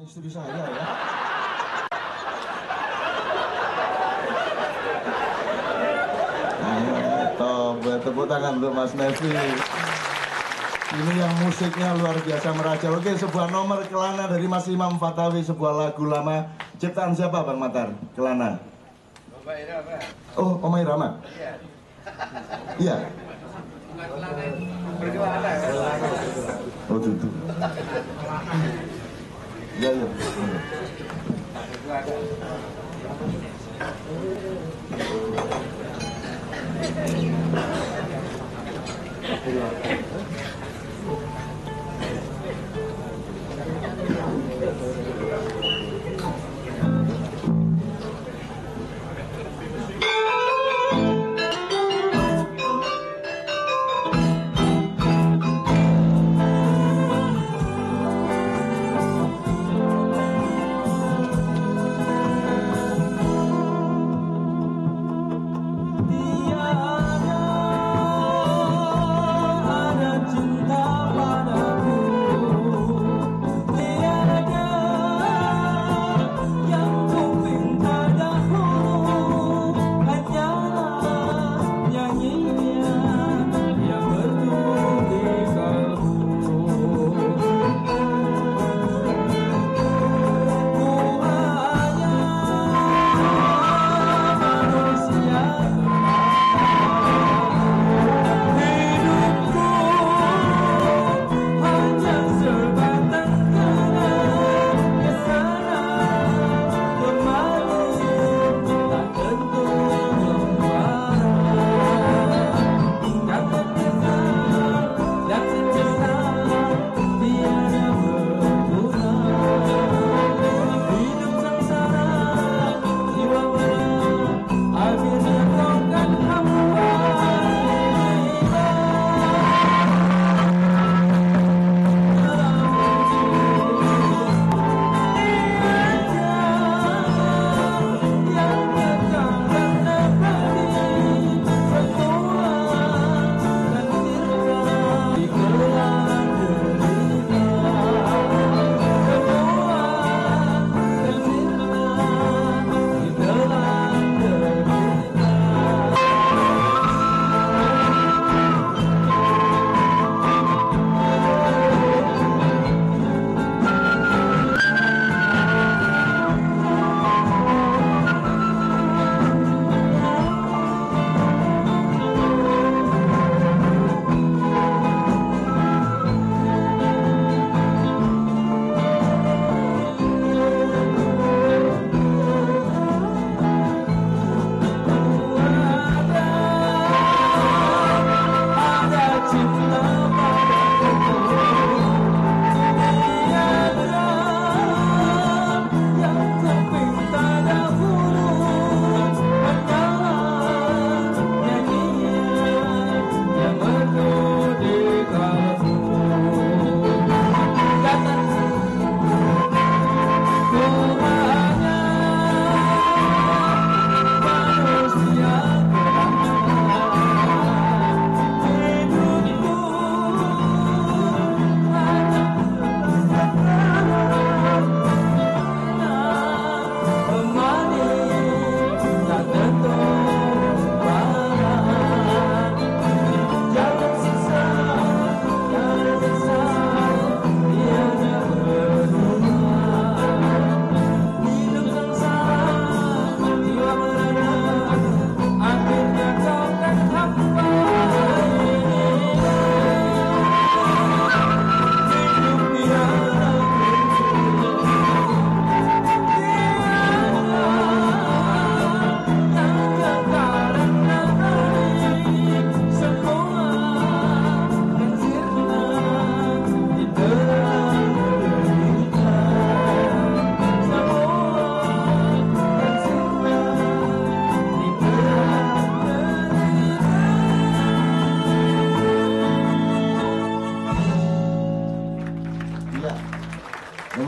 istri saya ya. Tepuk tangan untuk Mas Nevi. Ini yang musiknya luar biasa merajalela. Oke, sebuah nomor Kelana dari Mas Imam Fatawi, sebuah lagu lama ciptaan siapa Bang Matar? Kelana. Oma Irama. Oh, Oma Irama. Iya. Iya. Berkelana. Oh, itu. Iya, iya.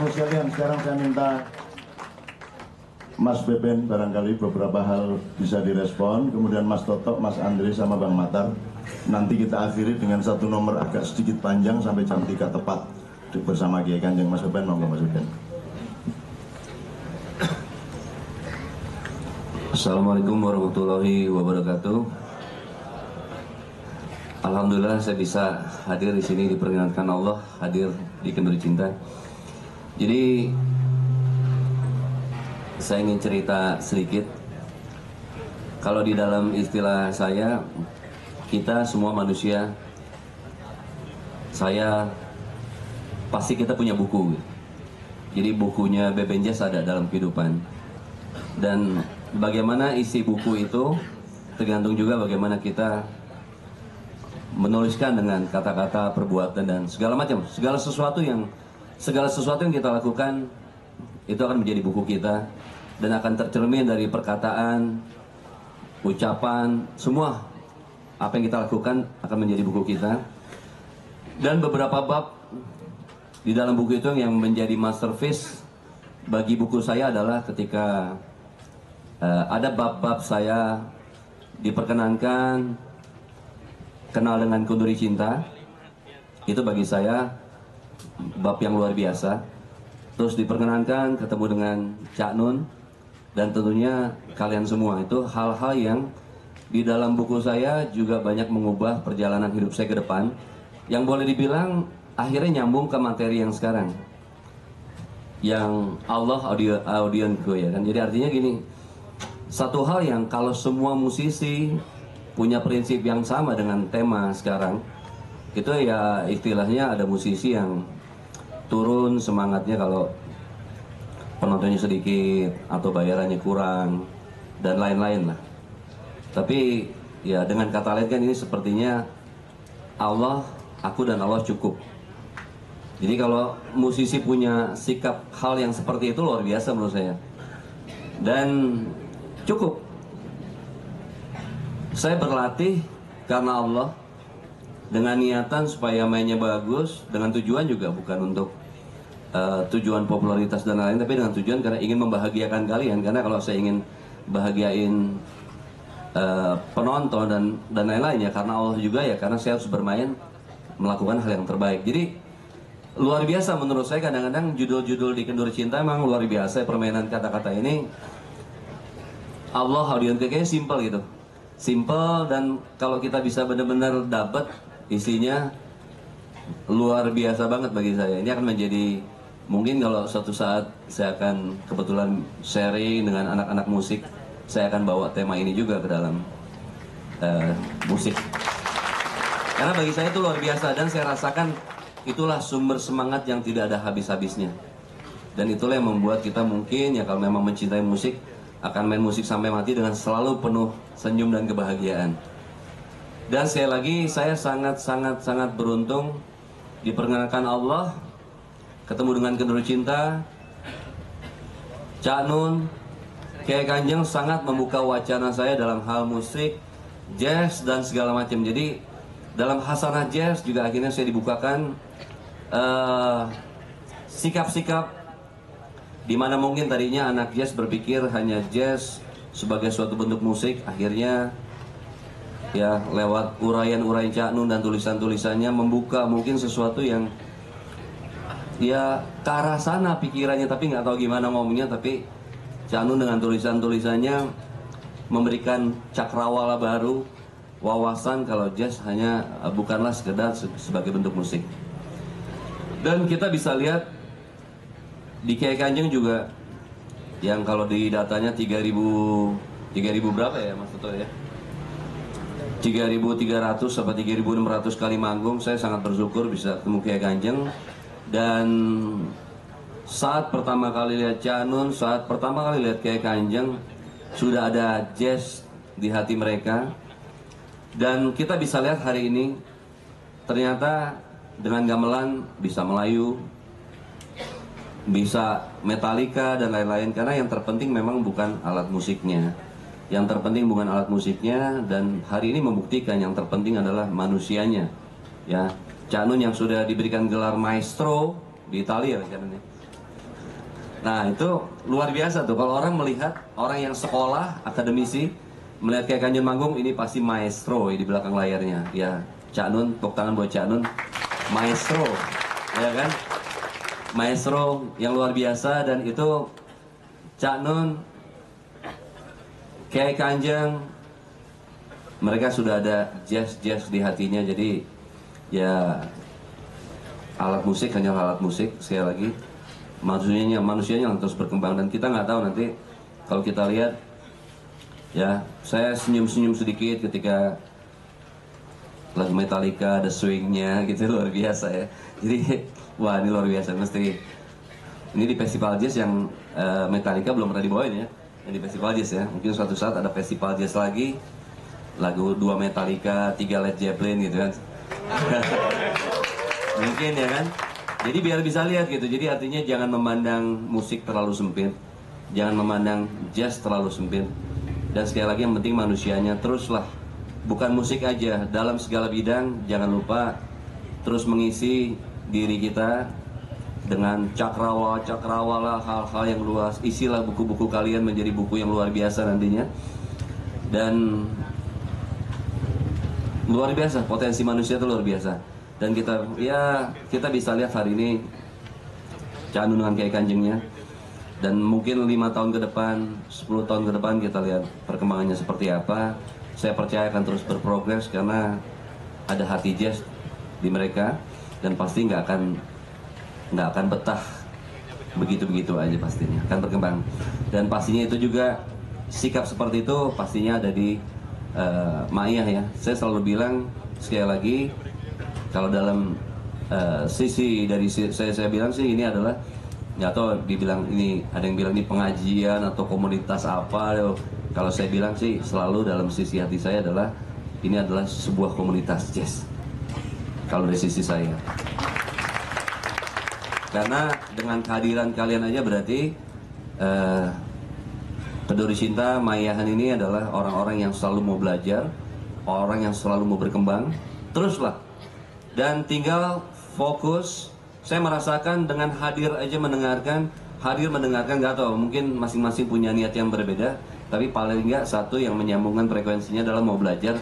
Sekalian, sekarang saya minta Mas Beben barangkali beberapa hal bisa direspon, kemudian Mas Toto, Mas Andri sama Bang Matar. Nanti kita akhiri dengan satu nomor agak sedikit panjang sampai jam 3 tepat bersama Kiai Kanjeng. Mas Beben, monggo Mas Beben. Assalamualaikum warahmatullahi wabarakatuh. Alhamdulillah saya bisa hadir di sini, diperkenankan Allah hadir di Kenduri Cinta. Jadi saya ingin cerita sedikit. Kalau di dalam istilah saya, kita semua manusia, pasti kita punya buku. Jadi bukunya Bebenjas ada dalam kehidupan. Dan bagaimana isi buku itu tergantung juga bagaimana kita menuliskan dengan kata-kata, perbuatan dan segala macam. Segala sesuatu yang kita lakukan itu akan menjadi buku kita dan akan tercermin dari perkataan, ucapan, semua apa yang kita lakukan akan menjadi buku kita. Dan beberapa bab di dalam buku itu yang menjadi masterpiece bagi buku saya adalah ketika ada bab-bab saya diperkenankan kenal dengan Kenduri Cinta. Itu bagi saya bab yang luar biasa. Terus diperkenankan ketemu dengan Cak Nun dan tentunya kalian semua. Itu hal-hal yang di dalam buku saya juga banyak mengubah perjalanan hidup saya ke depan, yang boleh dibilang akhirnya nyambung ke materi yang sekarang, yang Allah audionku, ya kan. Jadi artinya gini, satu hal yang kalau semua musisi punya prinsip yang sama dengan tema sekarang, itu ya istilahnya ada musisi yang turun semangatnya kalau penontonnya sedikit atau bayarannya kurang dan lain-lain lah. Tapi ya dengan kata lain kan ini sepertinya Allah, aku dan Allah cukup. Jadi kalau musisi punya sikap hal yang seperti itu luar biasa menurut saya. Dan cukup. Saya berlatih karena Allah, dengan niatan supaya mainnya bagus, dengan tujuan juga bukan untuk tujuan popularitas dan lain-lain, tapi dengan tujuan karena ingin membahagiakan kalian. Karena kalau saya ingin bahagiain penonton dan lain-lain ya karena Allah juga, ya karena saya harus bermain melakukan hal yang terbaik. Jadi luar biasa menurut saya. Kadang-kadang judul-judul di Kenduri Cinta memang luar biasa. Permainan kata-kata ini Allah audion kayaknya simple gitu, simple, dan kalau kita bisa benar-benar dapat isinya luar biasa banget bagi saya. Ini akan menjadi, mungkin kalau suatu saat saya akan kebetulan sharing dengan anak-anak musik, saya akan bawa tema ini juga ke dalam musik. Karena bagi saya itu luar biasa dan saya rasakan itulah sumber semangat yang tidak ada habis-habisnya. Dan itulah yang membuat kita mungkin ya kalau memang mencintai musik akan main musik sampai mati dengan selalu penuh senyum dan kebahagiaan. Dan sekali lagi saya sangat beruntung diperkenalkan Allah ketemu dengan Kenduri Cinta. Cak Nun, Kiai Kanjeng sangat membuka wacana saya dalam hal musik, jazz dan segala macam. Jadi dalam hasanah jazz juga akhirnya saya dibukakan sikap-sikap di mana mungkin tadinya anak jazz berpikir hanya jazz sebagai suatu bentuk musik, akhirnya ya lewat uraian-uraian Cak Nun dan tulisan-tulisannya membuka mungkin sesuatu yang ya ke arah sana pikirannya, tapi nggak tahu gimana ngomongnya. Tapi Cak Nun dengan tulisan-tulisannya memberikan cakrawala baru, wawasan kalau jazz hanya bukanlah sekedar sebagai bentuk musik. Dan kita bisa lihat di Kiai Kanjeng juga yang kalau di datanya 3.000 berapa ya Mas Toto ya, 3.300 sampai 3.600 kali manggung. Saya sangat bersyukur bisa ketemu Kiai Kanjeng. Dan saat pertama kali lihat Cak Nun, saat pertama kali lihat Kiai Kanjeng, sudah ada jazz di hati mereka. Dan kita bisa lihat hari ini ternyata dengan gamelan bisa Melayu, bisa Metallica dan lain-lain. Karena yang terpenting memang bukan alat musiknya, yang terpenting bukan alat musiknya, dan hari ini membuktikan yang terpenting adalah manusianya. Ya, Cak Nun yang sudah diberikan gelar maestro di Italia kan. Nah itu luar biasa tuh kalau orang melihat orang yang sekolah akademisi melihat Kiai Kanjeng manggung, ini pasti maestro di belakang layarnya. Ya, Cak Nun, tepuk tangan buat Cak Nun, maestro, ya kan? Maestro yang luar biasa. Dan itu Cak Nun Kiai Kanjeng, mereka sudah ada jazz di hatinya, jadi ya alat musik hanya alat musik. Sekali lagi, manusianya yang terus berkembang, dan kita nggak tahu nanti kalau kita lihat, ya saya senyum sedikit ketika lagu Metallica ada swingnya gitu, luar biasa ya. Jadi wah, ini luar biasa, mesti ini di festival jazz yang Metallica belum pernah dibawain ya, yang di festival jazz ya. Mungkin suatu saat ada festival jazz lagi, lagu 2 Metallica, 3 Led Zeppelin gitu kan. Mungkin ya kan. Jadi biar bisa lihat gitu. Jadi artinya jangan memandang musik terlalu sempit, jangan memandang jazz terlalu sempit. Dan sekali lagi yang penting manusianya, teruslah, bukan musik aja, dalam segala bidang jangan lupa terus mengisi diri kita dengan cakrawala, hal-hal yang luas. Isilah buku-buku kalian menjadi buku yang luar biasa nantinya. Dan luar biasa, potensi manusia itu luar biasa. Dan kita bisa lihat hari ini Cak Nun dengan Kiai Kanjengnya. Dan mungkin 5 tahun ke depan, 10 tahun ke depan kita lihat perkembangannya seperti apa. Saya percaya akan terus berprogres karena ada hati jazz di mereka, dan pasti nggak akan betah begitu aja, pastinya akan berkembang. Dan pastinya itu juga sikap seperti itu pastinya ada di Ma'iyah ya. Saya selalu bilang sekali lagi, kalau dalam sisi dari saya bilang sih ini adalah, nggak tahu dibilang ini, ada yang bilang ini pengajian atau komunitas apa. Kalau saya bilang sih selalu dalam sisi hati saya adalah ini adalah sebuah komunitas jazz. Kalau dari sisi saya, karena dengan kehadiran kalian aja berarti Kenduri Cinta Maiyahan ini adalah orang-orang yang selalu mau belajar, orang yang selalu mau berkembang. Teruslah, dan tinggal fokus. Saya merasakan dengan hadir aja mendengarkan, nggak tahu, mungkin masing-masing punya niat yang berbeda, tapi paling nggak satu yang menyambungkan frekuensinya adalah mau belajar.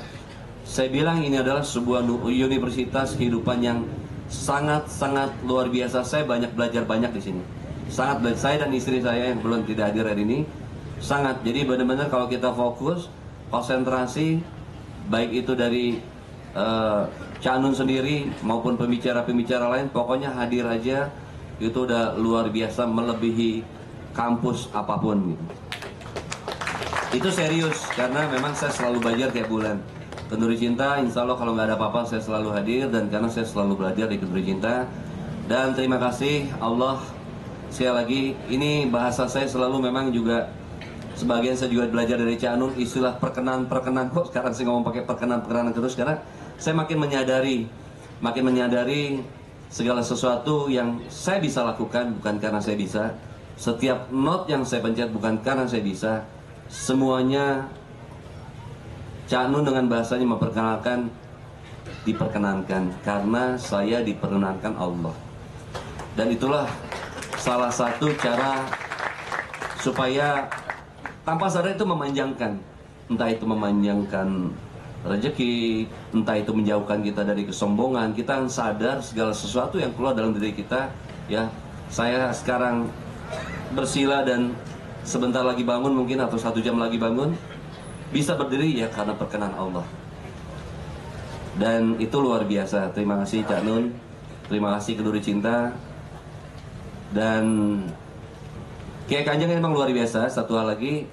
Saya bilang ini adalah sebuah universitas kehidupan yang sangat luar biasa. Saya banyak belajar di sini. Sangat belajar, saya dan istri saya yang belum tidak hadir hari ini. Sangat, jadi benar-benar kalau kita fokus, konsentrasi, baik itu dari Cak Nun sendiri maupun pembicara-pembicara lain, pokoknya hadir aja, itu udah luar biasa, melebihi kampus apapun gitu. Itu serius, karena memang saya selalu belajar tiap bulan. Kenduri Cinta, insya Allah kalau nggak ada apa-apa saya selalu hadir, dan karena saya selalu belajar di Kenduri Cinta. Dan terima kasih Allah, sekali lagi, ini bahasa saya selalu memang juga, sebagian saya juga belajar dari Cak Nun, istilah perkenan, kok sekarang saya ngomong pakai perkenan terus, karena saya makin menyadari segala sesuatu yang saya bisa lakukan bukan karena saya bisa, setiap note yang saya pencet bukan karena saya bisa, semuanya Cak Nun dengan bahasanya memperkenalkan, diperkenankan karena saya diperkenankan Allah. Dan itulah salah satu cara supaya tanpa sadar itu memanjangkan, entah itu memanjangkan rezeki, entah itu menjauhkan kita dari kesombongan. Kita sadar segala sesuatu yang keluar dalam diri kita. Ya, saya sekarang bersila dan sebentar lagi bangun mungkin, atau 1 jam lagi bangun, bisa berdiri ya karena perkenan Allah. Dan itu luar biasa. Terima kasih Cak Nun, terima kasih Kenduri Cinta. Dan Kiai Kanjeng memang luar biasa. Satu hal lagi,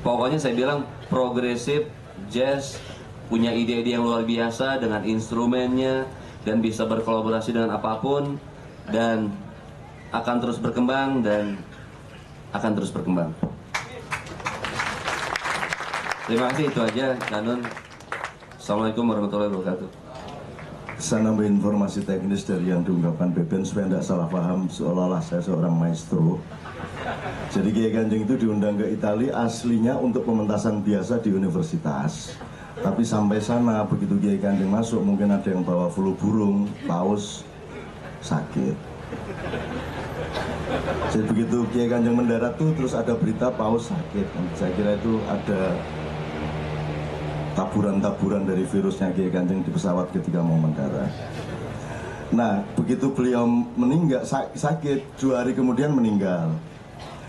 pokoknya saya bilang progresif jazz, punya ide-ide yang luar biasa dengan instrumennya, dan bisa berkolaborasi dengan apapun, dan akan terus berkembang dan akan terus berkembang. Terima kasih, itu aja Cak Nun. Assalamualaikum warahmatullahi wabarakatuh. Saya nambah informasi teknis dari yang diungkapkan Beben supaya tidak salah paham seolah-olah saya seorang maestro. Jadi Kiai Kanjeng itu diundang ke Italia aslinya untuk pementasan biasa di universitas. Tapi sampai sana begitu Kiai Kanjeng masuk, mungkin ada yang bawa flu burung, paus sakit. Jadi begitu Kiai Kanjeng mendarat tuh terus ada berita paus sakit. Saya kira itu ada taburan-taburan dari virusnya Kiai Kanjeng di pesawat ketika mau mendarat. Nah, begitu beliau meninggal, sakit, 2 hari kemudian meninggal.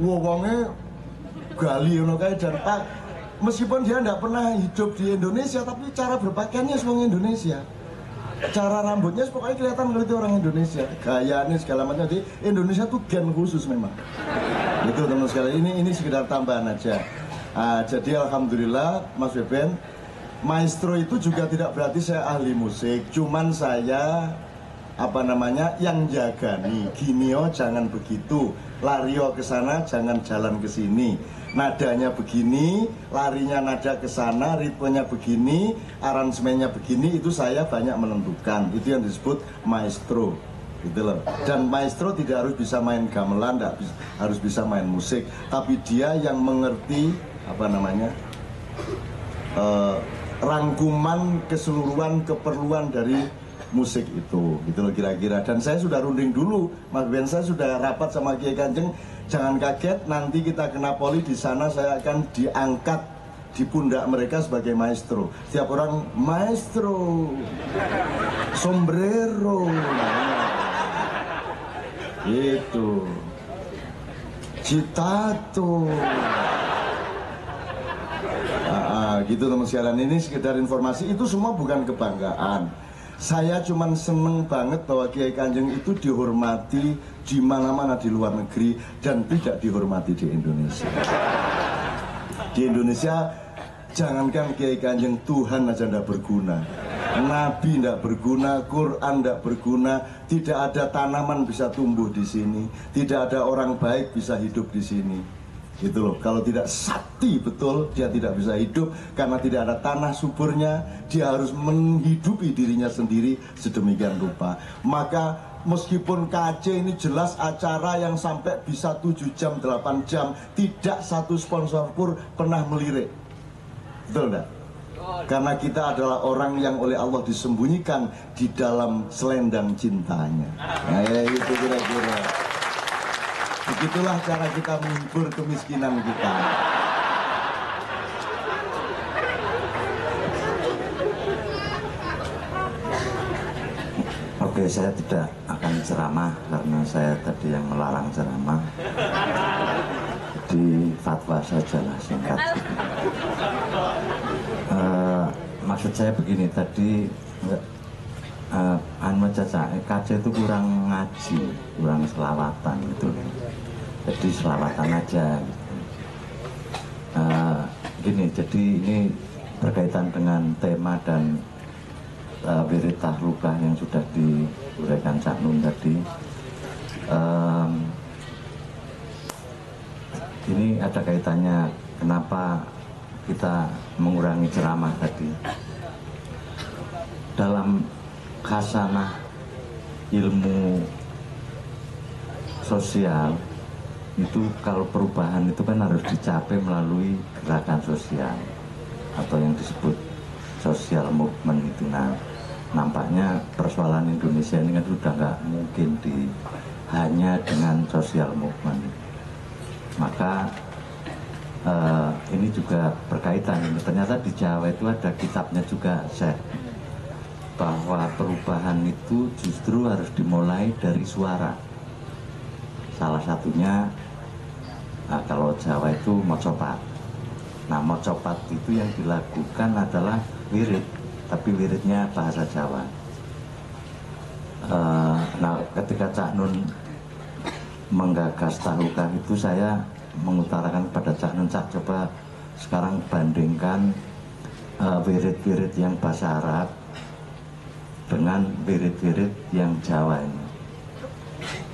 wonge gali ngono kae dan Pak meskipun dia tidak pernah hidup di Indonesia tapi cara berpakaiannya semua Indonesia. Cara rambutnya pokoknya kelihatan kalau itu orang Indonesia. Gayanya segala macam. Jadi Indonesia tuh gen khusus memang. Itu teman sekalian, ini sekedar tambahan aja. Jadi alhamdulillah Mas Beben, maestro itu juga tidak berarti saya ahli musik. Cuman saya yang jagani gini oh jangan begitu, lario ke sana jangan jalan ke sini, nadanya begini, larinya nada ke sana, ritmenya begini, aransemennya begini, itu saya banyak menentukan. Itu yang disebut maestro gitu loh. Dan maestro tidak harus bisa main gamelan, tidak harus bisa main musik, tapi dia yang mengerti rangkuman keseluruhan keperluan dari musik itu, gitu loh kira-kira. Dan saya sudah runding dulu, Mas Ben, saya sudah rapat sama Kiai Kanjeng. Jangan kaget, nanti kita ke Napoli, di sana saya akan diangkat di pundak mereka sebagai maestro. Setiap orang maestro, sombrero, itu, citato. Gitu teman sekalian, ini sekedar informasi, itu semua bukan kebanggaan. Saya cuman seneng banget bahwa Kiai Kanjeng itu dihormati di mana-mana di luar negeri dan tidak dihormati di Indonesia. Di Indonesia, jangankan Kiai Kanjeng, Tuhan aja tidak berguna, Nabi tidak berguna, Quran tidak berguna, tidak ada tanaman bisa tumbuh di sini, tidak ada orang baik bisa hidup di sini. Gitu loh. Kalau tidak sakti betul, dia tidak bisa hidup karena tidak ada tanah suburnya. Dia harus menghidupi dirinya sendiri sedemikian rupa. Maka meskipun KC ini jelas acara yang sampai bisa 7 jam, 8 jam, tidak satu sponsor pun pernah melirik. Betul enggak? Karena kita adalah orang yang oleh Allah disembunyikan di dalam selendang cintanya. Nah, ya itu kira-kira. Begitulah cara kita menghibur kemiskinan kita. Oke, saya tidak akan ceramah karena saya tadi yang melarang ceramah. Di fatwa sajalah singkat. Maksud saya begini, tadi KC itu kurang ngaji, kurang selawatan gitu. Jadi selawatan aja gitu. Gini, jadi ini berkaitan dengan tema dan wirid tahlukah yang sudah diuraikan Cak Nun tadi. Ini ada kaitannya kenapa kita mengurangi ceramah tadi. Dalam khasanah ilmu sosial itu, kalau perubahan itu kan harus dicapai melalui gerakan sosial atau yang disebut social movement itu. Nah, nampaknya persoalan Indonesia ini kan sudah nggak mungkin hanya dengan social movement. Maka ini juga berkaitan. Ternyata di Jawa itu ada kitabnya juga, Syekh, bahwa perubahan itu justru harus dimulai dari suara. Salah satunya, kalau Jawa itu mocopat. Nah, mocopat itu yang dilakukan adalah wirid, tapi wiridnya bahasa Jawa. Nah, ketika Cak Nun menggagas tahlukah itu, saya mengutarakan pada Cak Nun, Cak, coba sekarang bandingkan wirid-wirid yang bahasa Arab dengan wirid-wirid yang Jawa ini.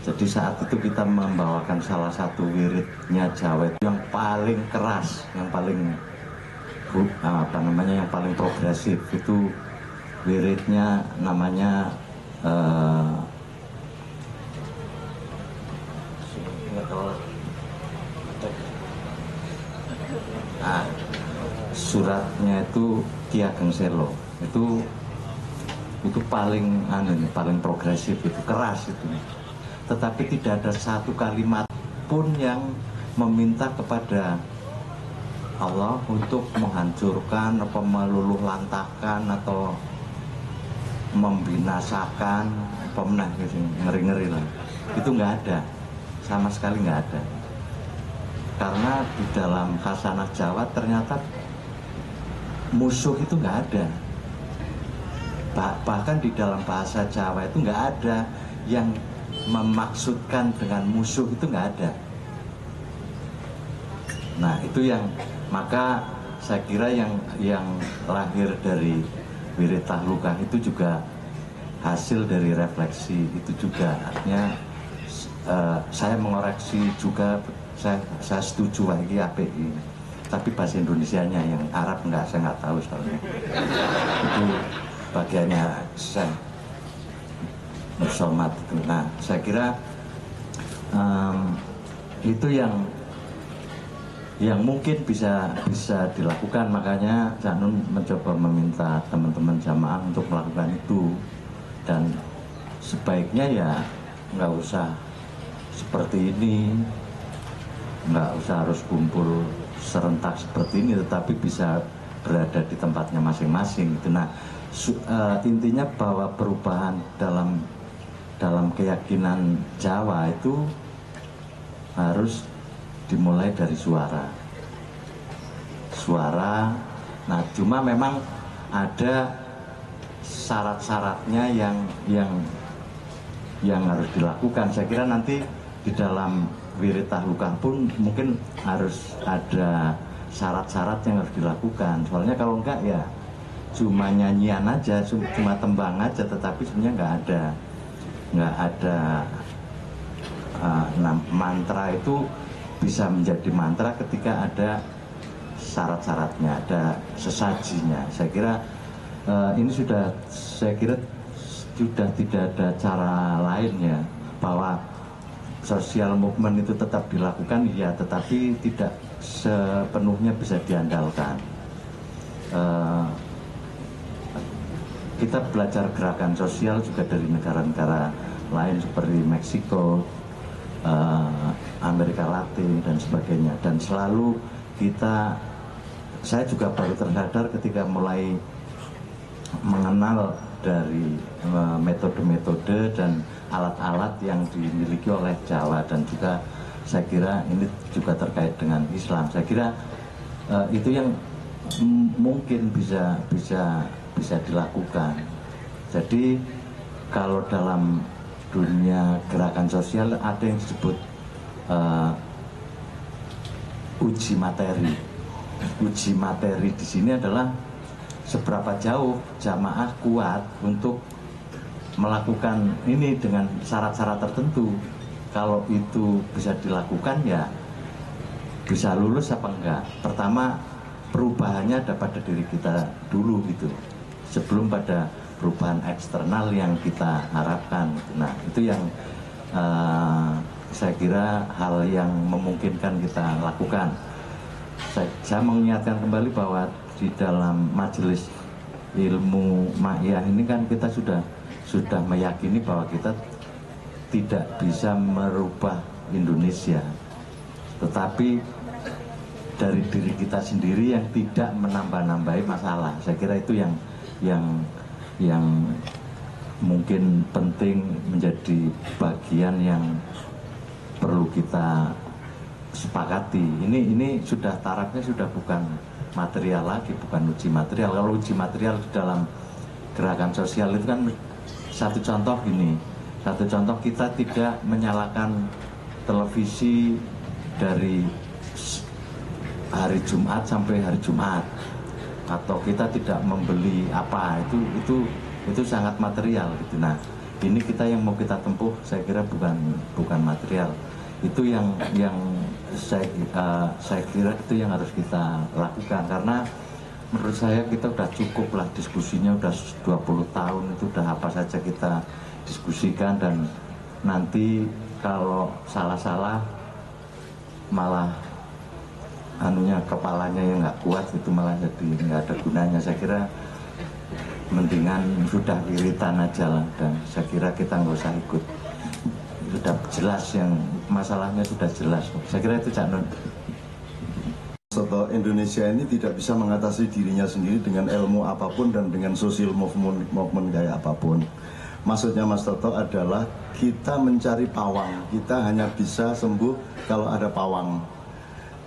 Jadi saat itu kita membawakan salah satu wiridnya Jawa itu yang paling keras, yang paling yang paling progresif. Itu wiridnya namanya suratnya itu Ki Ageng Selo. Itu paling paling progresif, itu keras itu. Tetapi tidak ada satu kalimat pun yang meminta kepada Allah untuk menghancurkan atau meluluh lantahkan atau membinasakan ngeri-ngeri lah. Itu nggak ada, sama sekali nggak ada. karena di dalam khasanah Jawa ternyata musuh itu nggak ada. Bahkan di dalam bahasa Jawa itu nggak ada yang memaksudkan dengan musuh, itu nggak ada. Nah itu yang, maka saya kira yang lahir dari Wirid Tahlukah itu juga hasil dari refleksi itu juga. Artinya saya mengoreksi juga, saya setuju lagi API, tapi bahasa Indonesianya yang Arab enggak, saya nggak tahu soalnya. Itu bagiannya saya Musomat. Nah saya kira itu yang mungkin bisa dilakukan. Makanya Cak Nun mencoba meminta teman-teman jamaah untuk melakukan itu, dan sebaiknya ya nggak usah seperti ini, nggak usah harus kumpul serentak seperti ini, tetapi bisa berada di tempatnya masing-masing. Nah intinya bahwa perubahan dalam keyakinan Jawa itu harus dimulai dari suara. Nah cuma memang ada syarat-syaratnya yang harus dilakukan. Saya kira nanti di dalam Wirid Tahlukah pun mungkin harus ada syarat-syarat yang harus dilakukan. Soalnya kalau enggak ya cuma nyanyian aja, cuma tembang aja, tetapi sebenarnya nggak ada mantra itu bisa menjadi mantra ketika ada syarat-syaratnya, ada sesajinya. Saya kira ini sudah tidak ada cara lainnya, bahwa sosial movement itu tetap dilakukan ya, tetapi tidak sepenuhnya bisa diandalkan. Kita belajar gerakan sosial juga dari negara-negara lain seperti Meksiko, Amerika Latin dan sebagainya, dan selalu saya juga baru tersadar ketika mulai mengenal dari metode-metode dan alat-alat yang dimiliki oleh Jawa, dan juga saya kira ini juga terkait dengan Islam. Saya kira itu yang mungkin bisa dilakukan. Jadi kalau dalam dunia gerakan sosial ada yang disebut uji materi. Uji materi di sini adalah seberapa jauh jamaah kuat untuk melakukan ini dengan syarat-syarat tertentu. Kalau itu bisa dilakukan ya bisa lulus apa enggak. Pertama, perubahannya ada pada diri kita dulu gitu, sebelum pada perubahan eksternal yang kita harapkan. Nah itu yang saya kira hal yang memungkinkan kita lakukan. Saya mengingatkan kembali bahwa di dalam majelis ilmu ma'iyah ini kan kita sudah meyakini bahwa kita tidak bisa merubah Indonesia, tetapi dari diri kita sendiri yang tidak menambah-nambahi masalah. Saya kira itu yang mungkin penting, menjadi bagian yang perlu kita sepakati. Ini sudah tarafnya sudah bukan material lagi, bukan uji material. Kalau uji material di dalam gerakan sosial itu kan satu contoh kita tidak menyalakan televisi dari hari Jumat sampai hari Jumat, atau kita tidak membeli apa, itu sangat material gitu. Nah ini kita yang mau kita tempuh, saya kira bukan material. Itu yang saya kira itu yang harus kita lakukan, karena menurut saya kita udah cukup lah diskusinya, udah 20 tahun itu udah apa saja kita diskusikan, dan nanti kalau salah-salah malah kepalanya yang nggak kuat, itu malah jadi nggak ada gunanya. Saya kira mendingan sudah wiritan aja lah, dan saya kira kita nggak usah ikut, sudah jelas yang masalahnya sudah jelas. Saya kira itu Cak Nun. Soto Indonesia ini tidak bisa mengatasi dirinya sendiri dengan ilmu apapun dan dengan social movement kayak apapun. Maksudnya Mas Toto adalah kita mencari pawang, kita hanya bisa sembuh kalau ada pawang.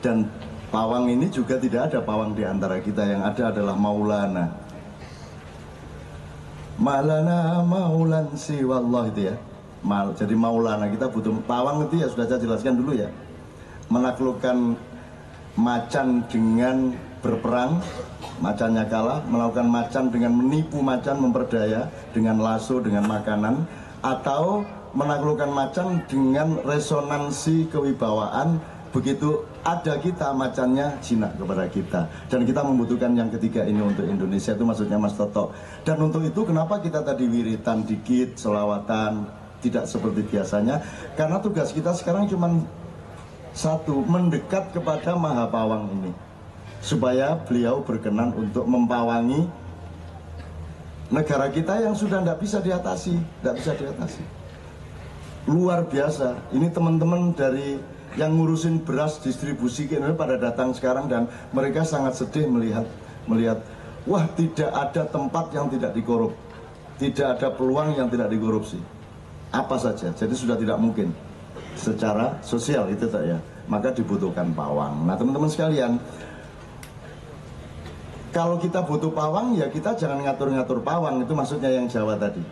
Dan pawang ini juga tidak ada pawang di antara kita, yang ada adalah Maulana. Malana maulan siwallah itu ya. Jadi Maulana, kita butuh pawang itu ya, sudah saya jelaskan dulu ya. Menaklukkan macan dengan berperang, macannya kalah, melakukan macan dengan menipu macan, memperdaya dengan lasso, dengan makanan, atau menaklukkan macan dengan resonansi kewibawaan. Begitu ada kita, macannya jinak kepada kita. Dan kita membutuhkan yang ketiga ini untuk Indonesia, itu maksudnya Mas Toto. Dan untuk itu kenapa kita tadi wiritan dikit, selawatan, tidak seperti biasanya? Karena tugas kita sekarang cuma satu, mendekat kepada Maha Pawang ini, supaya beliau berkenan untuk mempawangi negara kita yang sudah tidak bisa diatasi, luar biasa. Ini teman-teman dari yang ngurusin beras distribusi ke Indonesia pada datang sekarang, dan mereka sangat sedih melihat wah, tidak ada tempat yang tidak dikorup, tidak ada peluang yang tidak dikorupsi, apa saja. Jadi sudah tidak mungkin secara sosial itu tak ya, maka dibutuhkan pawang. Nah teman-teman sekalian, kalau kita butuh pawang ya kita jangan ngatur-ngatur pawang, itu maksudnya yang Jawa tadi.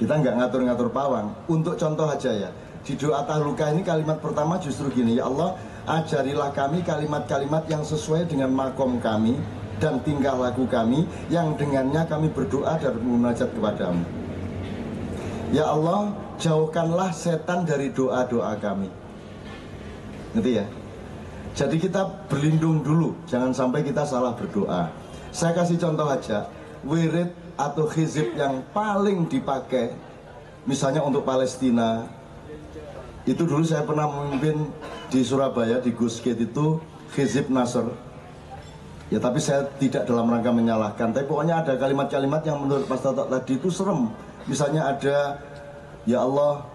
Kita nggak ngatur-ngatur pawang. Untuk contoh aja ya, di doa tahluka ini kalimat pertama justru gini, ya Allah ajarilah kami kalimat-kalimat yang sesuai dengan makom kami dan tingkah laku kami, yang dengannya kami berdoa dan munajat kepadamu. Ya Allah, jauhkanlah setan dari doa-doa kami. Ngerti ya? Jadi kita berlindung dulu, jangan sampai kita salah berdoa. Saya kasih contoh aja, wirid atau hizib yang paling dipakai misalnya untuk Palestina, itu dulu saya pernah memimpin di Surabaya, di Gusgate itu Hizib Nasr. Ya tapi saya tidak dalam rangka menyalahkan, tapi pokoknya ada kalimat-kalimat yang menurut Mas Toto tadi itu serem. Misalnya ada, ya Allah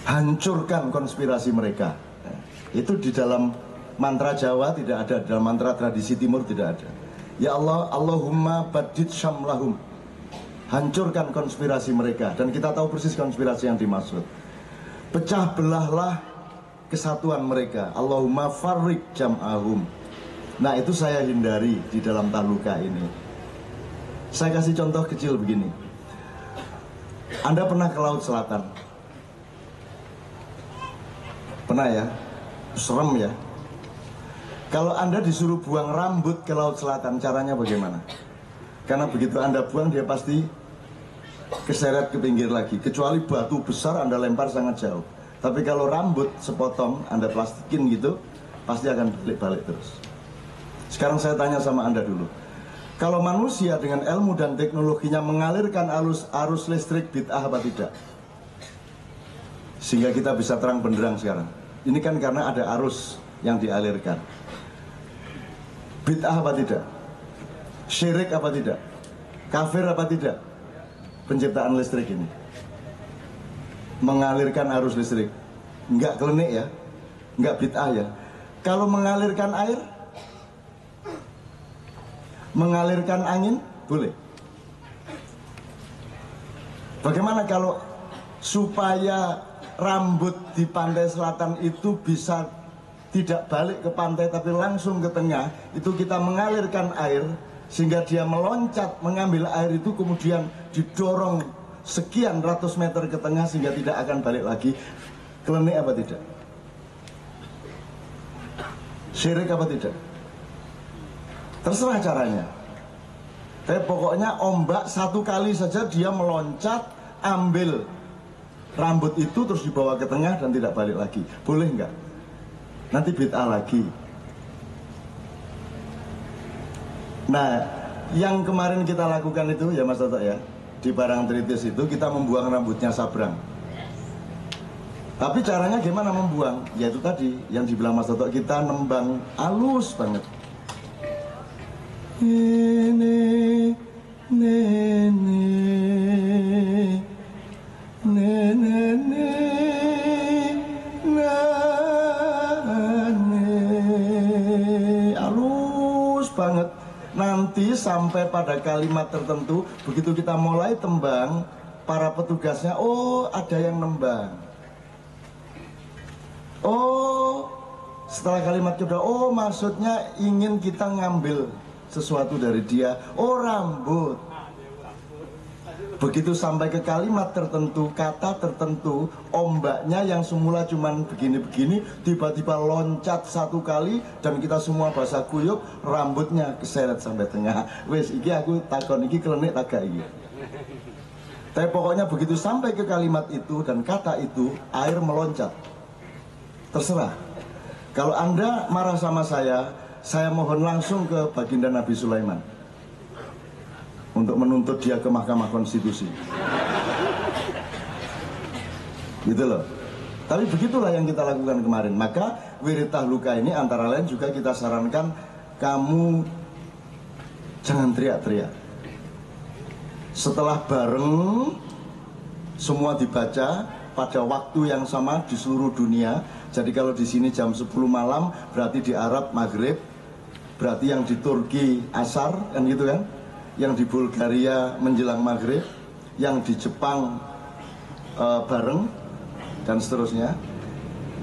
hancurkan konspirasi mereka. Itu di dalam mantra Jawa tidak ada, dalam mantra tradisi Timur tidak ada. Ya Allah, Allahumma badid syamlahum, hancurkan konspirasi mereka. Dan kita tahu persis konspirasi yang dimaksud. Pecah belahlah kesatuan mereka. Allahumma farrik jam'ahum. Nah itu saya hindari di dalam tahluka ini. Saya kasih contoh kecil begini. Anda pernah ke Laut Selatan? Pernah ya? Serem ya? Kalau Anda disuruh buang rambut ke Laut Selatan, caranya bagaimana? Karena begitu Anda buang, dia pasti keseret ke pinggir lagi. Kecuali batu besar Anda lempar sangat jauh. Tapi kalau rambut sepotong Anda plastikin gitu, pasti akan balik terus. Sekarang saya tanya sama Anda dulu, kalau manusia dengan ilmu dan teknologinya mengalirkan arus listrik, bid'ah apa tidak? Sehingga kita bisa terang benderang sekarang. Ini kan karena ada arus yang dialirkan. Bid'ah apa tidak? Syirik apa tidak? Kafir apa tidak? Penciptaan listrik ini, mengalirkan arus listrik. Enggak klenik ya, enggak bid'ah ya. Kalau mengalirkan air, mengalirkan angin, boleh. Bagaimana kalau supaya rambut di pantai selatan itu bisa tidak balik ke pantai tapi langsung ke tengah, itu kita mengalirkan air sehingga dia meloncat mengambil air itu, kemudian didorong sekian ratus meter ke tengah sehingga tidak akan balik lagi. Klenik apa tidak? Syirik apa tidak? Terserah caranya. Tapi pokoknya ombak satu kali saja dia meloncat, ambil rambut itu terus dibawa ke tengah dan tidak balik lagi. Boleh nggak? Nanti bid'ah lagi. Nah, yang kemarin kita lakukan itu ya Mas Toto ya, di Parangtritis itu kita membuang rambutnya sabrang. Tapi caranya gimana membuang? Ya itu tadi yang dibilang Mas Toto, kita nembang halus banget. Nene, nene, nene, nene, halus banget. Nanti sampai pada kalimat tertentu, begitu kita mulai tembang, para petugasnya, oh ada yang nembang. Oh, setelah kalimat kedua, oh maksudnya ingin kita ngambil sesuatu dari dia. Oh, rambut. Begitu sampai ke kalimat tertentu, kata tertentu, ombaknya yang semula cuman begini-begini tiba-tiba loncat satu kali dan kita semua basah kuyup, rambutnya keseret sampai tengah. Wes iki aku takon iki klenik tagak iki. Tapi pokoknya begitu sampai ke kalimat itu dan kata itu, air meloncat. Terserah. Kalau Anda marah sama saya mohon langsung ke baginda Nabi Sulaiman untuk menuntut dia ke Mahkamah Konstitusi. Gitu loh. Tapi begitulah yang kita lakukan kemarin. Maka wirid tahluka ini antara lain juga kita sarankan kamu jangan teriak-teriak. Setelah bareng semua dibaca pada waktu yang sama di seluruh dunia. Jadi kalau di sini jam 10 malam berarti di Arab maghrib, berarti yang di Turki asar kan gitu kan, yang di Bulgaria menjelang maghrib, yang di Jepang bareng dan seterusnya.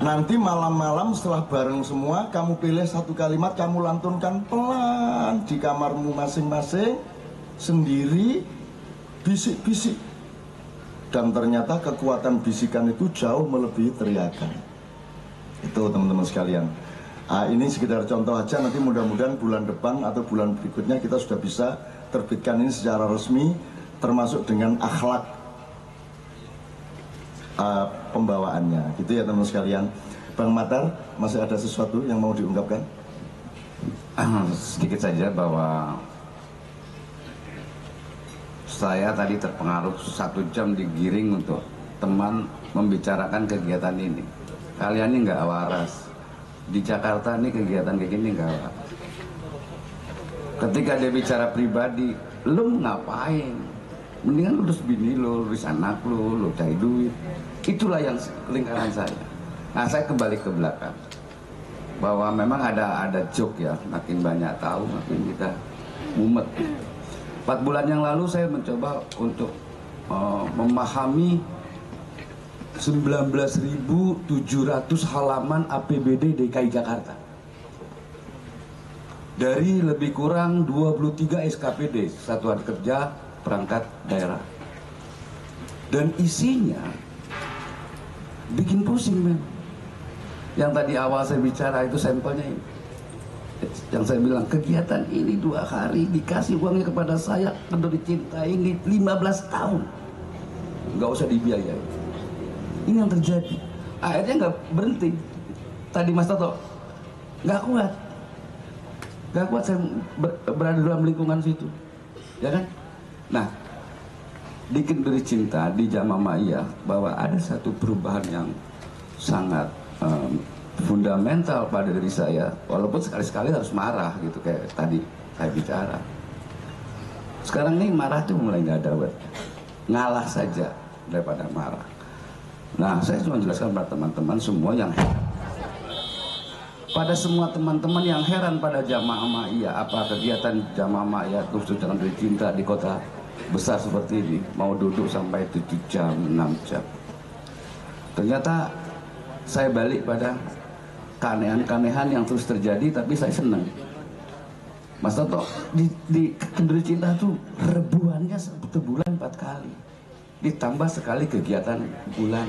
Nanti malam-malam setelah bareng semua kamu pilih satu kalimat, kamu lantunkan pelan di kamarmu masing-masing sendiri, bisik-bisik. Dan ternyata kekuatan bisikan itu jauh melebihi teriakan. Itu teman-teman sekalian. Ini sekedar contoh aja, nanti mudah-mudahan bulan depan atau bulan berikutnya kita sudah bisa terbitkan ini secara resmi, termasuk dengan akhlak pembawaannya. Gitu ya teman-teman sekalian. Bang Matar, masih ada sesuatu yang mau diungkapkan? Sedikit saja bahwa saya tadi terpengaruh 1 jam digiring untuk teman membicarakan kegiatan ini. Kalian ini nggak waras. Di Jakarta ini kegiatan kayak gini nggak waras. Ketika dia bicara pribadi, lu ngapain? Mendingan lu urus bini lu, urus anak lu cari duit. Itulah yang lingkaran saya. Nah, saya kembali ke belakang. Bahwa memang ada joke ya, makin banyak tahu makin kita mumet. 4 bulan yang lalu saya mencoba untuk memahami 19.700 halaman APBD DKI Jakarta. Dari lebih kurang 23 SKPD, Satuan Kerja Perangkat Daerah. Dan isinya bikin pusing, men. Yang tadi awal saya bicara itu sampelnya ini. Yang saya bilang, kegiatan ini 2 hari dikasih uangnya kepada saya, Kenduri Cinta ini 15 tahun. Nggak usah dibiayai. Ini yang terjadi. Akhirnya nggak berhenti. Tadi Mas Toto nggak kuat saya berada dalam lingkungan situ, ya kan? Nah, di Kenduri Cinta di Jamamaya bahwa ada satu perubahan yang sangat fundamental pada diri saya, walaupun sekali-sekali harus marah gitu kayak tadi saya bicara. Sekarang ini marah tuh mulai nggak ada, ngalah saja daripada marah. Nah, saya cuma jelaskan pada teman-teman semua yang heran. Pada semua teman-teman yang heran pada Jamaah Ma'iyah, apa kegiatan Jamaah Ma'iyah khusus dengan Kenduri Cinta di kota besar seperti ini, mau duduk sampai 7 jam, 6 jam. Ternyata saya balik pada keanehan-keanehan yang terus terjadi, tapi saya senang. Mas Toto, di Kenduri Cinta tuh rebuannya satu bulan 4 kali. Ditambah sekali kegiatan bulan.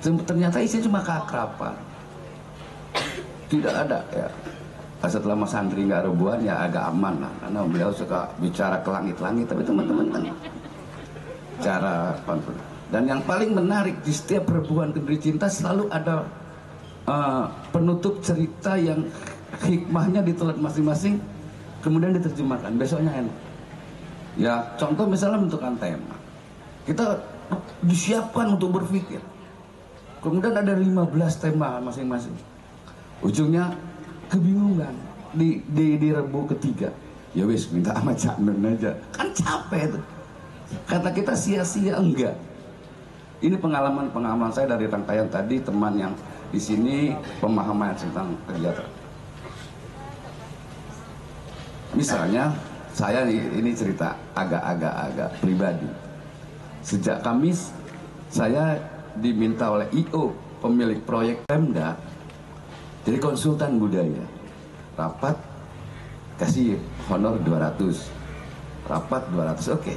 Ternyata isinya cuma keakraban. Tidak ada ya. Setelah Mas Andri nggak rebuan ya agak aman lah. Karena beliau suka bicara ke langit-langit. Tapi teman-teman kan cara konflik. Dan yang paling menarik di setiap rebuan Kenduri Cinta selalu ada penutup cerita yang hikmahnya ditelan masing-masing, kemudian diterjemahkan. Besoknya enak. Ya contoh misalnya menentukan tema. Kita disiapkan untuk berpikir. Kemudian ada 15 tema masing-masing. Ujungnya kebingungan di rebu ketiga. Ya wis minta sama Cak Nun aja. Kan capek tuh. Kata kita sia-sia enggak. Ini pengalaman saya dari rangkaian tadi, teman yang di sini pemahaman tentang kegiatan. Misalnya saya ini cerita agak pribadi. Sejak Kamis saya diminta oleh IO pemilik proyek Pemda, jadi konsultan budaya. Rapat kasih honor 200, rapat 200, oke.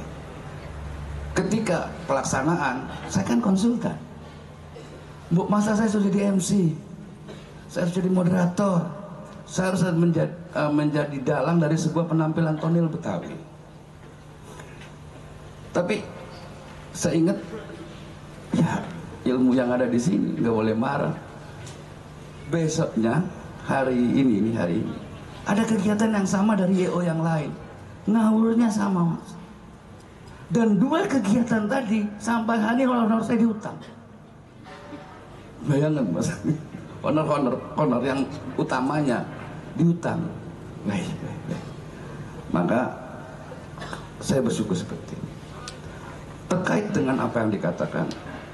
Ketika pelaksanaan, saya kan konsultan. Bu, masa saya sudah jadi MC, saya harus jadi moderator, saya harus menjadi dalang dari sebuah penampilan tonil Betawi. Tapi saya ingat, ya ilmu yang ada di sini nggak boleh marah. Besoknya hari ini ada kegiatan yang sama dari YO yang lain, ngawurnya sama Mas. Dan dua kegiatan tadi sampai hari honor saya diutang. Bayangkan Mas, honor yang utamanya diutang. Baik. Maka saya bersyukur seperti ini. Terkait dengan apa yang dikatakan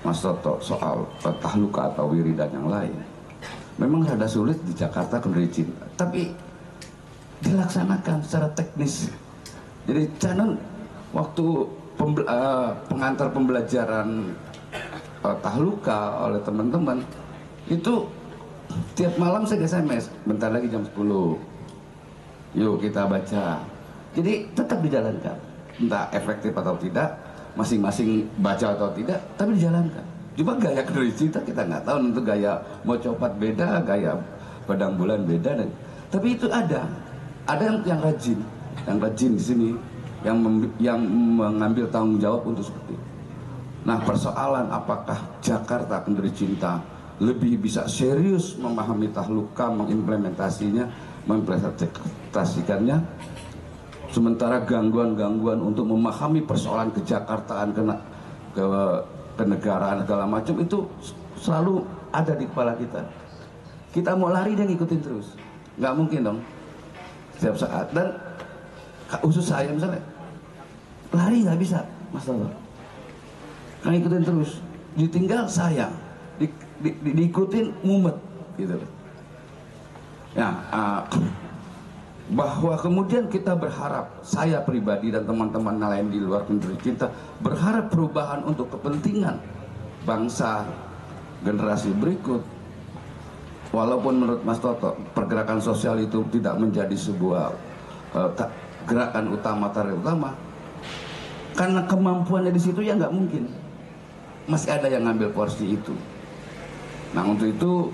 Mas Toto soal tahluka atau wiridan yang lain, memang rada sulit di Jakarta kenduri cinta, tapi dilaksanakan secara teknis. Jadi Canon waktu pengantar pembelajaran tahluka oleh teman-teman itu tiap malam saya SMS, bentar lagi jam 10 yuk kita baca. Jadi tetap dijalankan, entah efektif atau tidak, masing-masing baca atau tidak, tapi dijalankan. Cuma gaya kenduri cinta kita nggak tahu, tentu gaya mau copat beda, gaya padang bulan beda, tapi itu ada yang rajin di sini, yang mengambil tanggung jawab untuk seperti itu. Nah, persoalan apakah Jakarta kenduri cinta lebih bisa serius memahami tahluka, mengimplementasikannya, sementara gangguan-gangguan untuk memahami persoalan kejakartaan, kenegaraan segala macam itu selalu ada di kepala kita. Kita mau lari dan ngikutin terus, nggak mungkin dong setiap saat. Dan khusus saya misalnya lari nggak bisa Mas Toto, kan ikutin terus, ditinggal saya diikutin mumet gitu. Ya, bahwa kemudian kita berharap, saya pribadi dan teman-teman lain di luar kenduri cinta berharap perubahan untuk kepentingan bangsa generasi berikut. Walaupun menurut Mas Toto pergerakan sosial itu tidak menjadi sebuah gerakan utama, target utama, karena kemampuannya di situ ya nggak mungkin masih ada yang ngambil porsi itu. Nah, untuk itu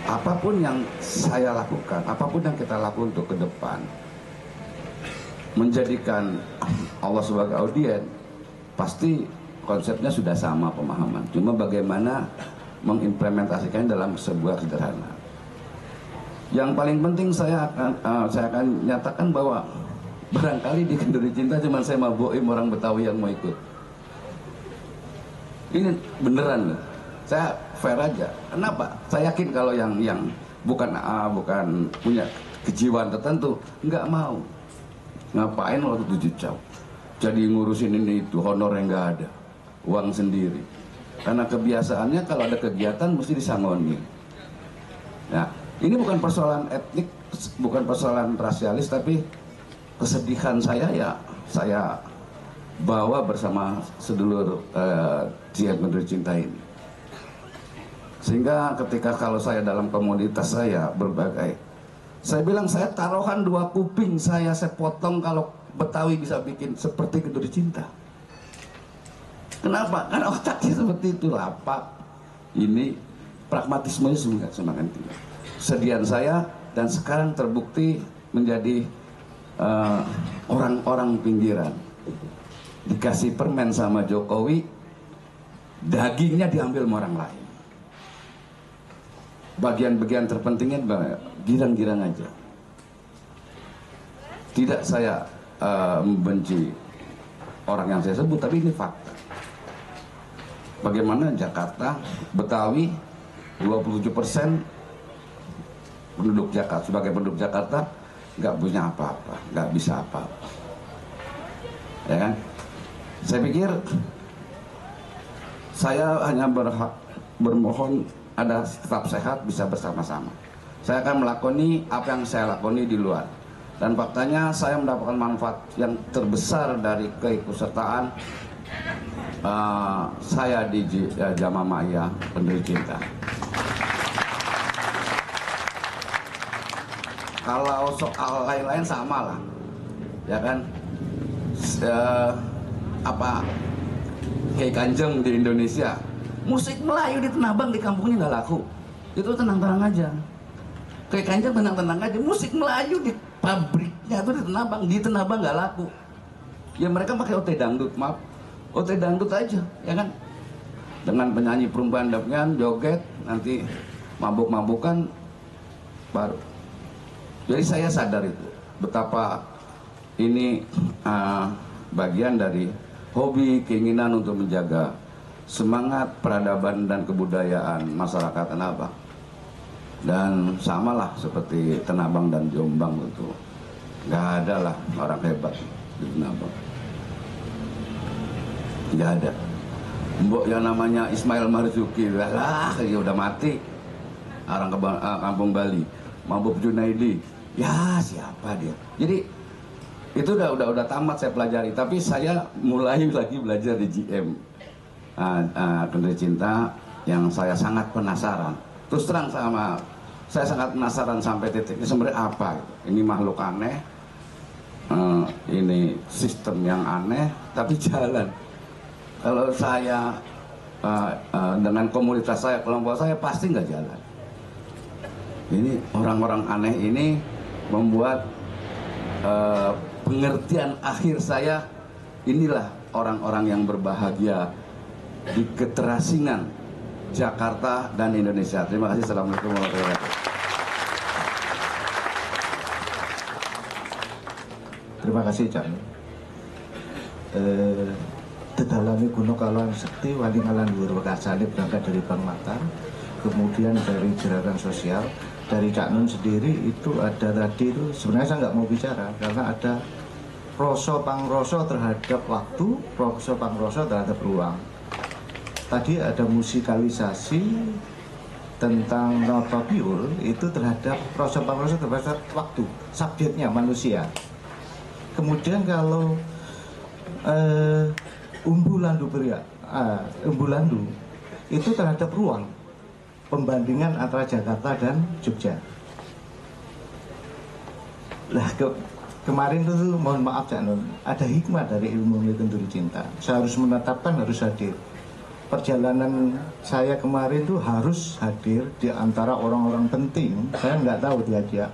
apapun yang saya lakukan, apapun yang kita lakukan untuk ke depan, menjadikan Allah sebagai audien, pasti konsepnya sudah sama pemahaman. Cuma bagaimana mengimplementasikan dalam sebuah sederhana. Yang paling penting saya akan nyatakan bahwa barangkali di kenduri cinta cuma saya mau boim orang Betawi yang mau ikut. Ini beneran loh. Saya fair aja. Kenapa? Saya yakin kalau yang bukan punya kejiwaan tertentu nggak mau. Ngapain waktu 7 jam? Jadi ngurusin ini itu, honor yang nggak ada, uang sendiri. Karena kebiasaannya kalau ada kegiatan mesti disangoni. Nah, ini bukan persoalan etnik, bukan persoalan rasialis, tapi kesedihan saya ya saya bawa bersama sedulur jihad kenduri cinta ini. Sehingga ketika kalau saya dalam komunitas saya berbagai, saya bilang saya taruhan 2 kuping saya potong kalau Betawi bisa bikin seperti kenduri cinta. Kenapa? Karena otaknya seperti itu, lapak. Ini pragmatismenya semakin tinggi. Kesedihan saya dan sekarang terbukti menjadi orang-orang pinggiran. Dikasih permen sama Jokowi, dagingnya diambil sama orang lain. Bagian-bagian terpentingnya girang-girang aja. Tidak saya membenci orang yang saya sebut, tapi ini fakta. Bagaimana Jakarta, Betawi, 27% penduduk Jakarta, sebagai penduduk Jakarta nggak punya apa-apa, nggak bisa apa-apa, ya kan? Saya pikir saya hanya bermohon ada tetap sehat, bisa bersama-sama. Saya akan melakoni apa yang saya lakoni di luar, dan faktanya saya mendapatkan manfaat yang terbesar dari keikutsertaan saya di Jama Maya Pendiri Cinta. Kalau soal lain-lain sama lah, ya kan? Kayak Kanjeng di Indonesia, musik Melayu di Tanah Abang di kampungnya nggak laku. Itu tenang-tenang aja. Kayak Kanjeng tenang-tenang aja. Musik Melayu di pabriknya tuh di Tanah Abang nggak laku. Ya mereka pakai OT dangdut, maaf. OT dangdut aja, ya kan? Dengan penyanyi perempuan dapngan, joget, nanti mabuk-mabukan, baru. Jadi saya sadar itu, betapa ini bagian dari hobi, keinginan untuk menjaga semangat peradaban dan kebudayaan masyarakat Tanah Abang. Dan samalah seperti Tanah Abang dan Jombang itu, nggak ada lah orang hebat di Tanah Abang. Nggak ada. Mbok yang namanya Ismail Marzuki, lah ya udah mati. Orang kampung Bali, Mabuk Junaidi, ya siapa dia? Jadi itu udah tamat saya pelajari. Tapi saya mulai lagi belajar di GM Pendiri Cinta yang saya sangat penasaran. Terus terang saya sangat penasaran sampai titik ini sebenarnya apa? Ini makhluk aneh, ini sistem yang aneh, tapi jalan. Kalau saya dengan komunitas saya, kelompok saya pasti nggak jalan. Ini orang-orang aneh ini membuat pengertian akhir saya, inilah orang-orang yang berbahagia di keterasingan Jakarta dan Indonesia. Terima kasih. Assalamualaikum warahmatullahi wabarakatuh. Terima kasih, Cak. Dedalami Gunung Kaluan Sekti Wali Ngalan Dhuwur Kasane berangkat dari Bang Matar, kemudian dari gerakan sosial. Dari Cak Nun sendiri itu ada tadi itu sebenarnya saya nggak mau bicara karena ada proso pangroso terhadap waktu, proso pangroso terhadap ruang. Tadi ada musikalisasi tentang notobiul itu terhadap proso pangroso terhadap waktu, subjeknya manusia. Kemudian kalau umbulandu itu terhadap ruang, pembandingan antara Jakarta dan Jogja. Lah kemarin tuh mohon maaf Cak Nun, ada hikmah dari ilmu Pendiri Cinta. Saya harus menetapkan, harus hadir. Perjalanan saya kemarin tuh harus hadir di antara orang-orang penting. Saya nggak tahu diajak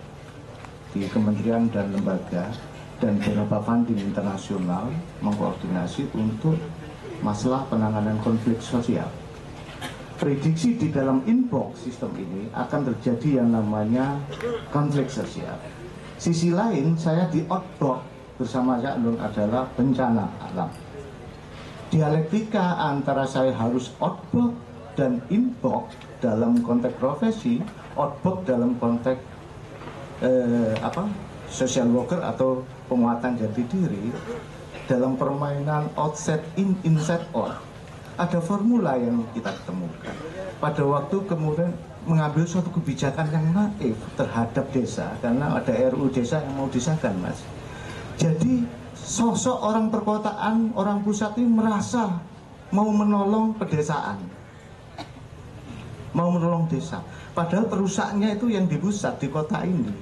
di kementerian dan lembaga dan beberapa funding internasional mengkoordinasi untuk masalah penanganan konflik sosial. Prediksi di dalam inbox sistem ini akan terjadi yang namanya konflik sosial. Sisi lain, saya di outbox bersama Cak Nun adalah bencana alam. Dialektika antara saya harus outbox dan inbox dalam konteks profesi, outbox dalam konteks social worker atau penguatan jati diri, dalam permainan outside in, inside out. Ada formula yang kita temukan. Pada waktu kemudian mengambil suatu kebijakan yang naif terhadap desa, karena ada RUU desa yang mau disahkan, Mas. Jadi sosok orang perkotaan, orang pusat ini merasa mau menolong pedesaan, mau menolong desa. Padahal perusahaannya itu yang di pusat, di kota ini.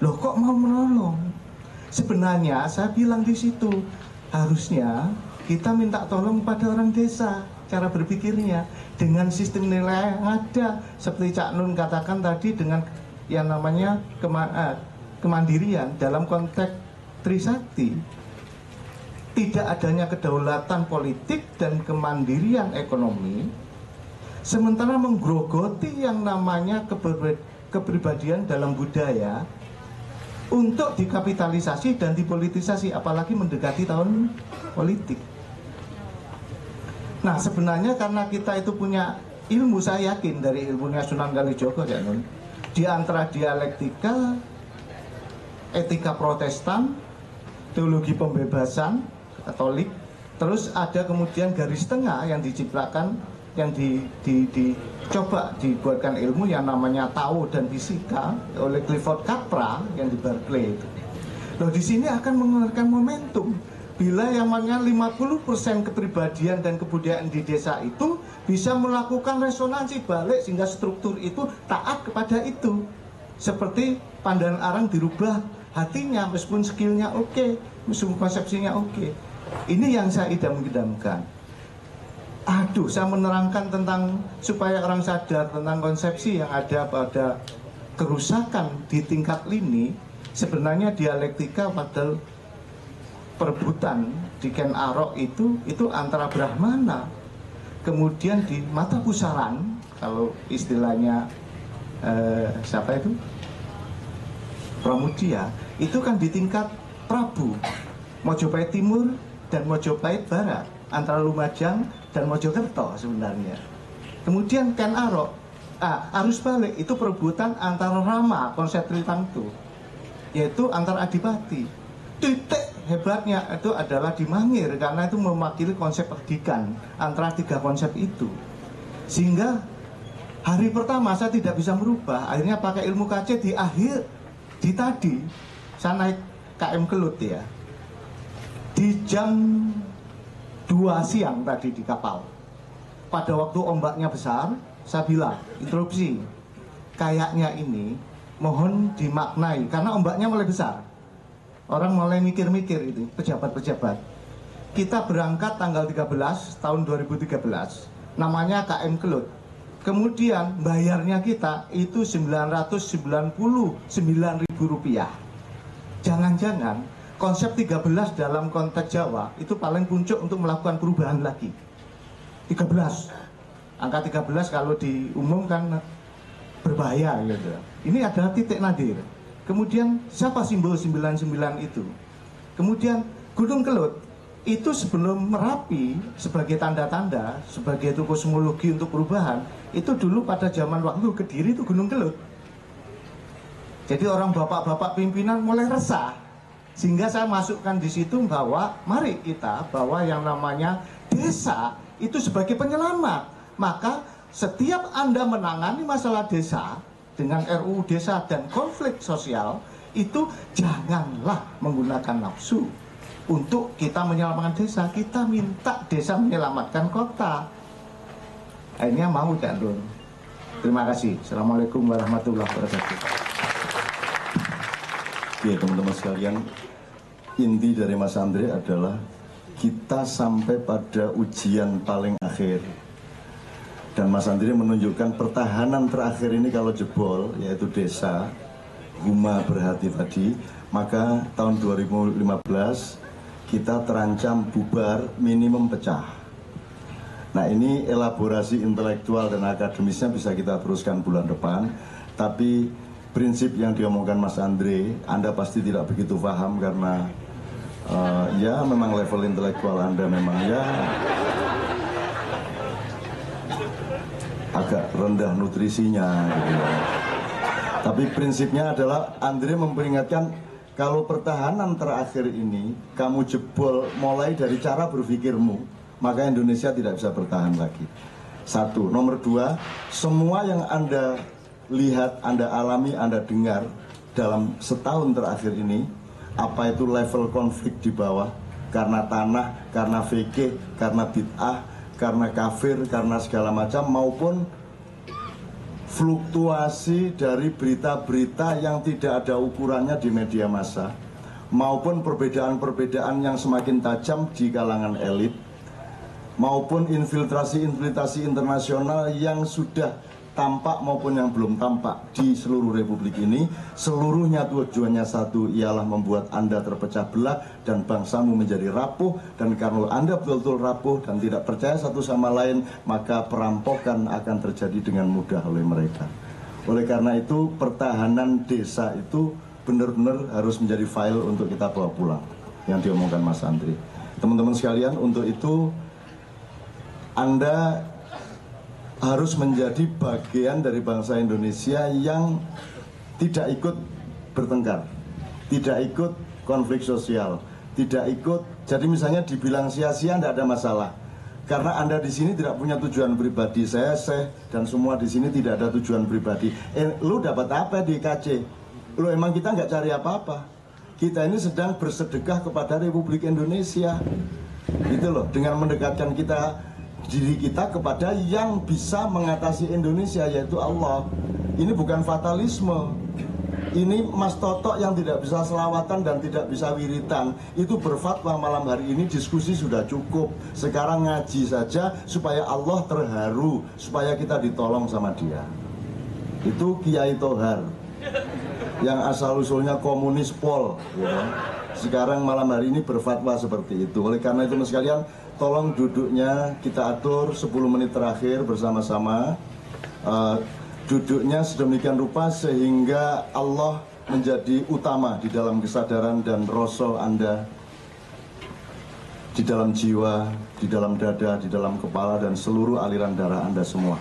Loh kok mau menolong? Sebenarnya saya bilang di situ, harusnya kita minta tolong pada orang desa. Cara berpikirnya dengan sistem nilai yang ada, seperti Cak Nun katakan tadi, dengan yang namanya kemandirian dalam konteks Trisakti, tidak adanya kedaulatan politik dan kemandirian ekonomi, sementara menggerogoti yang namanya kepribadian dalam budaya untuk dikapitalisasi dan dipolitisasi, apalagi mendekati tahun politik. Nah sebenarnya karena kita itu punya ilmu, saya yakin dari ilmunya Sunan Kalijogo, ya Nun, di antara dialektika, etika Protestan, teologi pembebasan Katolik, terus ada kemudian garis tengah yang diciptakan, yang dicoba dibuatkan ilmu yang namanya Tao dan Fisika oleh Clifford Capra yang di Berkeley itu. Loh di sini akan mengeluarkan momentum. bila yang namanya 50% kepribadian dan kebudayaan di desa itu bisa melakukan resonansi balik sehingga struktur itu taat kepada itu. Seperti pandangan orang dirubah hatinya meskipun skillnya oke, meskipun konsepsinya oke. Ini yang saya idam-idamkan. Aduh, saya menerangkan tentang supaya orang sadar tentang konsepsi yang ada pada kerusakan di tingkat lini. Sebenarnya dialektika pada perebutan di Ken Arok itu antara Brahmana, kemudian di mata pusaran, kalau istilahnya siapa itu? Pramudia, itu kan di tingkat Prabu, Mojopahit Timur dan Mojopahit Barat, antara Lumajang dan Mojokerto sebenarnya. Kemudian Ken Arok, arus balik itu perebutan antara Rama, konsep Tritangtu, yaitu antara Adipati. Titik hebatnya itu adalah di Mangir, karena itu mewakili konsep perdikan antara tiga konsep itu. Sehingga hari pertama saya tidak bisa merubah, akhirnya pakai ilmu KC di akhir, di tadi saya naik KM Kelut ya, di jam 2 siang tadi di kapal. Pada waktu ombaknya besar, saya bilang, interupsi, kayaknya ini mohon dimaknai, karena ombaknya mulai besar. Orang mulai mikir-mikir itu, pejabat-pejabat. Kita berangkat tanggal 13 tahun 2013, namanya KM Kelut. Kemudian bayarnya kita itu Rp999.000. Jangan-jangan konsep 13 dalam konteks Jawa itu paling puncak untuk melakukan perubahan lagi. 13. Angka 13 kalau diumumkan berbahaya gitu. Ini adalah titik nadir. Kemudian siapa simbol 99 itu? Kemudian Gunung Kelut itu sebelum Merapi sebagai tanda-tanda, sebagai itu kosmologi untuk perubahan, itu dulu pada zaman waktu Kediri itu Gunung Kelut. Jadi orang bapak-bapak pimpinan mulai resah, sehingga saya masukkan di situ bahwa mari kita bahwa yang namanya desa itu sebagai penyelamat. Maka setiap Anda menangani masalah desa dengan RUU desa dan konflik sosial itu janganlah menggunakan nafsu untuk kita menyelamatkan desa. Kita minta desa menyelamatkan kota. Akhirnya mau Cak Nun. Terima kasih. Assalamualaikum warahmatullahi wabarakatuh. Ya teman-teman sekalian, inti dari Mas Andre adalah kita sampai pada ujian paling akhir. Dan Mas Andre menunjukkan pertahanan terakhir ini kalau jebol, yaitu desa, Huma Berhati tadi, maka tahun 2015 kita terancam bubar, minimum pecah. Nah ini elaborasi intelektual dan akademisnya bisa kita teruskan bulan depan. Tapi prinsip yang diomongkan Mas Andre, Anda pasti tidak begitu paham karena ya memang level intelektual Anda memang ya agak rendah nutrisinya gitu. Tapi prinsipnya adalah Andre memperingatkan kalau pertahanan terakhir ini kamu jebol mulai dari cara berpikirmu, maka Indonesia tidak bisa bertahan lagi. Satu, nomor dua, semua yang Anda lihat, Anda alami, Anda dengar dalam setahun terakhir ini, apa itu level konflik di bawah, karena tanah, karena fikih, karena bid'ah, karena kafir, karena segala macam, maupun fluktuasi dari berita-berita yang tidak ada ukurannya di media massa, maupun perbedaan-perbedaan yang semakin tajam di kalangan elit, maupun infiltrasi-infiltrasi internasional yang sudah tampak maupun yang belum tampak di seluruh republik ini. Seluruhnya tujuannya satu, ialah membuat Anda terpecah belah dan bangsamu menjadi rapuh. Dan karena Anda betul-betul rapuh dan tidak percaya satu sama lain, maka perampokan akan terjadi dengan mudah oleh mereka. Oleh karena itu pertahanan desa itu benar-benar harus menjadi file untuk kita bawa pulang, yang diomongkan Mas Andre. Teman-teman sekalian, untuk itu Anda harus menjadi bagian dari bangsa Indonesia yang tidak ikut bertengkar, tidak ikut konflik sosial, tidak ikut. Jadi misalnya dibilang sia-sia tidak ada masalah, karena Anda di sini tidak punya tujuan pribadi. Saya dan semua di sini tidak ada tujuan pribadi. Lu dapat apa di KC? Lu emang kita nggak cari apa-apa. kita ini sedang bersedekah kepada Republik Indonesia. Gitu loh, dengan mendekatkan diri kita kepada yang bisa mengatasi Indonesia, yaitu Allah. Ini bukan fatalisme. Ini Mas Toto yang tidak bisa selawatan dan tidak bisa wiritan, itu berfatwa malam hari ini diskusi sudah cukup. Sekarang ngaji saja supaya Allah terharu, supaya kita ditolong sama dia. Itu Kiai Tohar yang asal-usulnya komunis pol, ya. Sekarang malam hari ini berfatwa seperti itu. Oleh karena itu, Mas sekalian, tolong duduknya kita atur 10 menit terakhir bersama-sama. Duduknya sedemikian rupa sehingga Allah menjadi utama di dalam kesadaran dan rasa Anda, di dalam jiwa, di dalam dada, di dalam kepala, dan seluruh aliran darah Anda semua.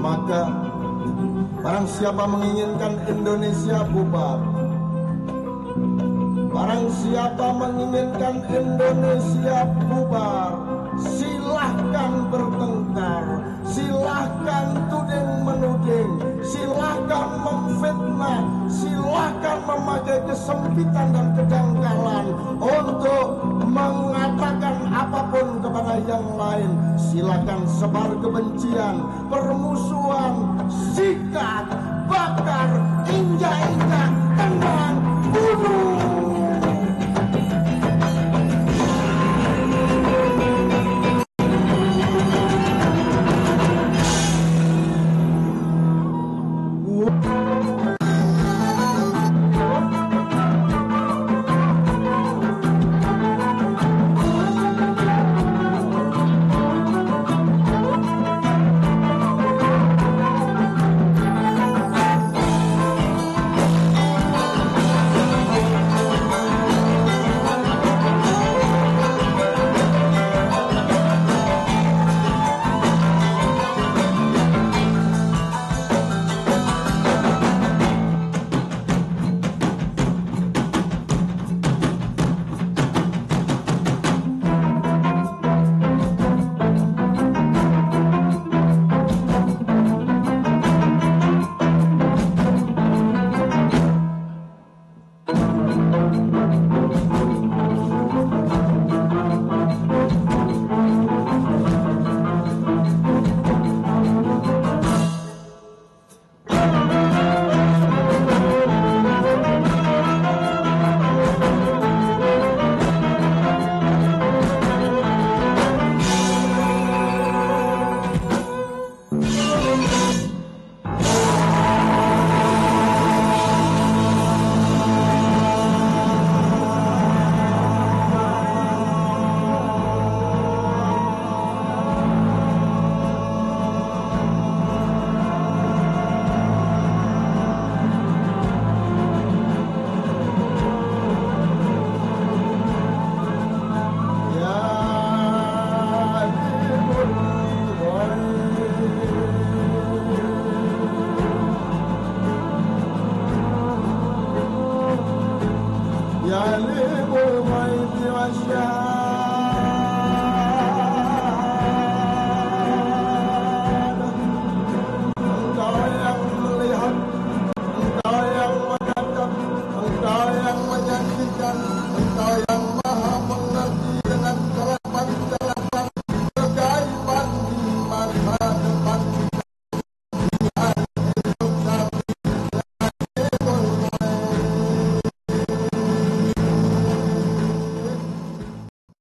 Maka barang siapa menginginkan Indonesia bubar, barang siapa menginginkan Indonesia bubar, silahkan bertengkar, silahkan tuding menuding, silahkan memfitnah, silahkan memakai kesempitan dan kedangkalan untuk mengatakan apapun kepada yang lain. Silahkan sebar kebencian, permusuhan, sikat, bakar, injak-injak, tendang, bunuh. asyhadu